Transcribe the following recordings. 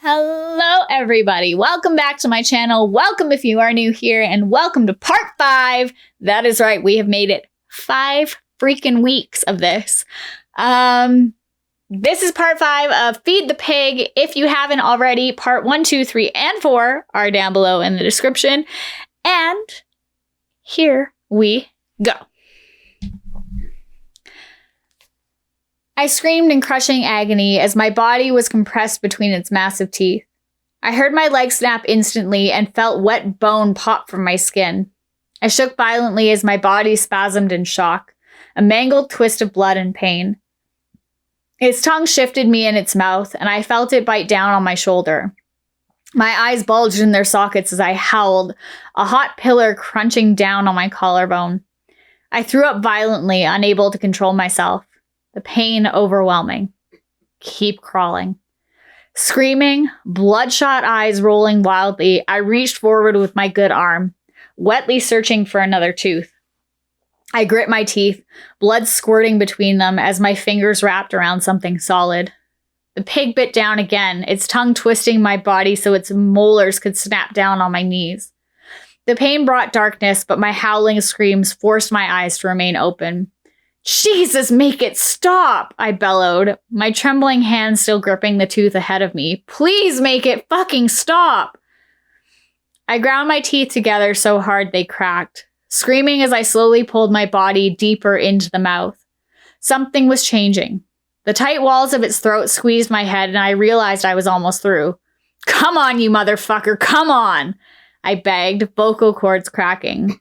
Hello, everybody. Welcome back to my channel. Welcome if you are new here, and welcome to part 5. That is right. We have made it 5 freaking weeks of this. This is part 5 of Feed the Pig. If you haven't already, part 1, 2, 3, and 4 are down below in the description. And here we go. I screamed in crushing agony as my body was compressed between its massive teeth. I heard my leg snap instantly and felt wet bone pop from my skin. I shook violently as my body spasmed in shock, a mangled twist of blood and pain. Its tongue shifted me in its mouth, and I felt it bite down on my shoulder. My eyes bulged in their sockets as I howled, a hot pillar crunching down on my collarbone. I threw up violently, unable to control myself. The pain overwhelming. Keep crawling. Screaming, bloodshot eyes rolling wildly, I reached forward with my good arm, wetly searching for another tooth. I grit my teeth, blood squirting between them as my fingers wrapped around something solid. The pig bit down again, its tongue twisting my body so its molars could snap down on my knees. The pain brought darkness, but my howling screams forced my eyes to remain open. Jesus, make it stop, I bellowed, my trembling hand still gripping the tooth ahead of me. Please make it fucking stop. I ground my teeth together so hard they cracked, screaming as I slowly pulled my body deeper into the mouth. Something was changing. The tight walls of its throat squeezed my head, and I realized I was almost through. Come on, you motherfucker, come on, I begged, vocal cords cracking.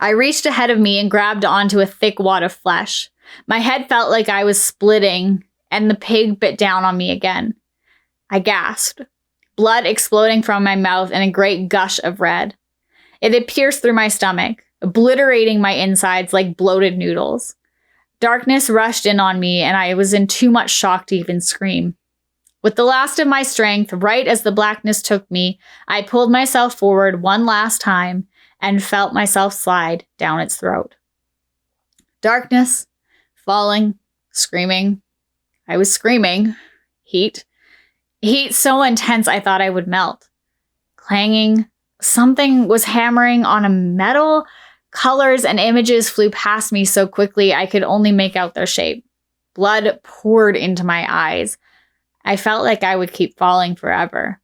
I reached ahead of me and grabbed onto a thick wad of flesh. My head felt like I was splitting, and the pig bit down on me again. I gasped, blood exploding from my mouth in a great gush of red. It had pierced through my stomach, obliterating my insides like bloated noodles. Darkness rushed in on me, and I was in too much shock to even scream. With the last of my strength, right as the blackness took me, I pulled myself forward one last time and felt myself slide down its throat. Darkness, falling, screaming. I was screaming. Heat. Heat so intense I thought I would melt. Clanging. Something was hammering on a metal. Colors and images flew past me so quickly I could only make out their shape. Blood poured into my eyes. I felt like I would keep falling forever.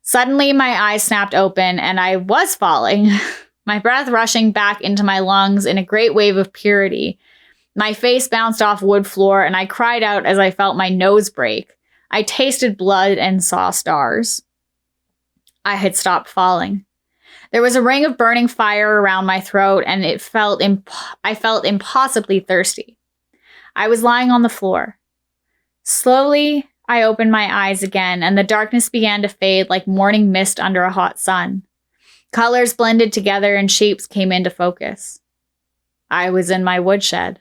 Suddenly, my eyes snapped open, and I was falling, my breath rushing back into my lungs in a great wave of purity. My face bounced off wood floor, and I cried out as I felt my nose break. I tasted blood and saw stars. I had stopped falling. There was a ring of burning fire around my throat, and I felt impossibly thirsty. I was lying on the floor. Slowly, I opened my eyes again, and the darkness began to fade like morning mist under a hot sun. Colors blended together and shapes came into focus. I was in my woodshed.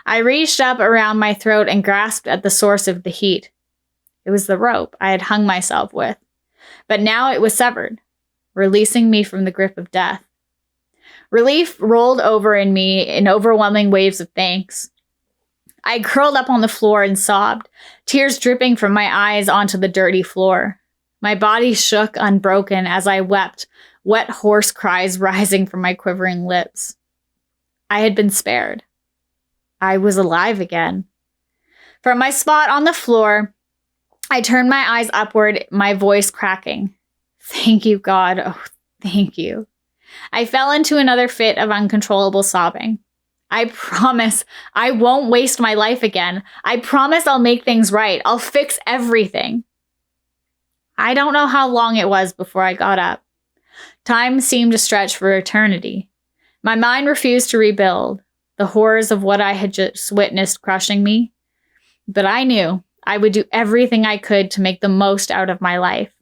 I reached up around my throat and grasped at the source of the heat. It was the rope I had hung myself with, but now it was severed, releasing me from the grip of death. Relief rolled over in me in overwhelming waves of thanks. I curled up on the floor and sobbed, tears dripping from my eyes onto the dirty floor. My body shook unbroken as I wept, wet hoarse cries rising from my quivering lips. I had been spared. I was alive again. From my spot on the floor, I turned my eyes upward, my voice cracking. Thank you, God. Oh, thank you. I fell into another fit of uncontrollable sobbing. I promise I won't waste my life again. I promise I'll make things right. I'll fix everything. I don't know how long it was before I got up. Time seemed to stretch for eternity. My mind refused to rebuild, the horrors of what I had just witnessed crushing me. But I knew I would do everything I could to make the most out of my life.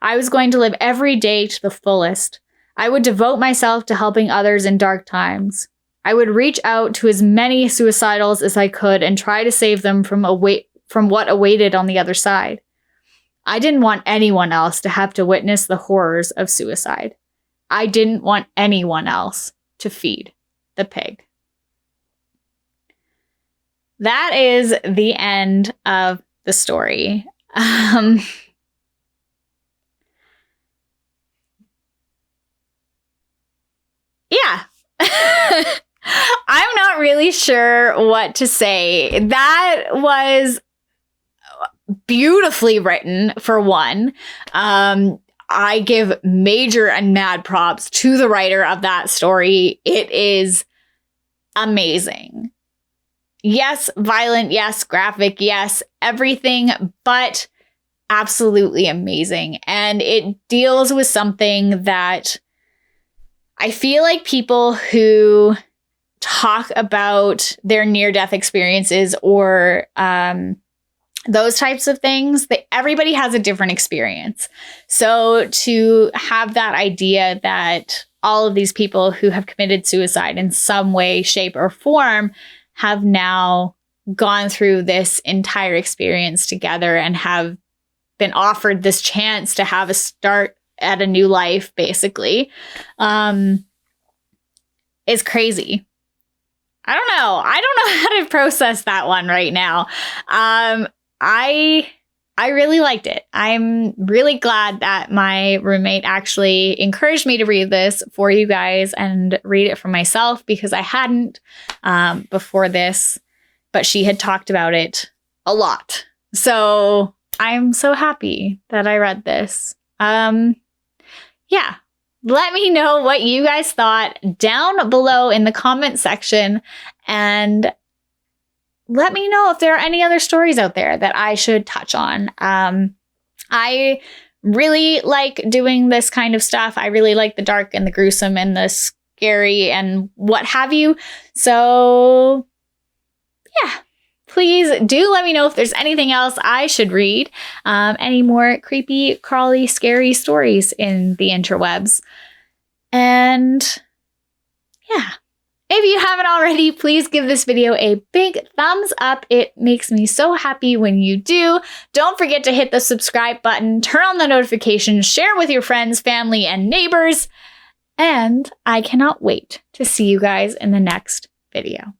I was going to live every day to the fullest. I would devote myself to helping others in dark times. I would reach out to as many suicidals as I could and try to save them from what awaited on the other side. I didn't want anyone else to have to witness the horrors of suicide. I didn't want anyone else to feed the pig. That is the end of the story. yeah. I'm not really sure what to say. That was beautifully written, for one. I give major and mad props to the writer of that story. It is amazing. Yes, violent. Yes, graphic. Yes, everything, but absolutely amazing. And it deals with something that I feel like people who talk about their near-death experiences or those types of things, everybody has a different experience. So to have that idea that all of these people who have committed suicide in some way, shape, or form have now gone through this entire experience together and have been offered this chance to have a start at a new life, basically, is crazy. I don't know how to process that one right now. I really liked it. I'm really glad that my roommate actually encouraged me to read this for you guys and read it for myself, because I hadn't before this, but she had talked about it a lot. So I'm so happy that I read this. Yeah. Let me know what you guys thought down below in the comment section, and let me know if there are any other stories out there that I should touch on. I really like doing this kind of stuff. I really like the dark and the gruesome and the scary and what have you. So yeah, please do let me know if there's anything else I should read. Any more creepy, crawly, scary stories in the interwebs. And yeah. If you haven't already, please give this video a big thumbs up. It makes me so happy when you do. Don't forget to hit the subscribe button, turn on the notifications, share with your friends, family, and neighbors. And I cannot wait to see you guys in the next video.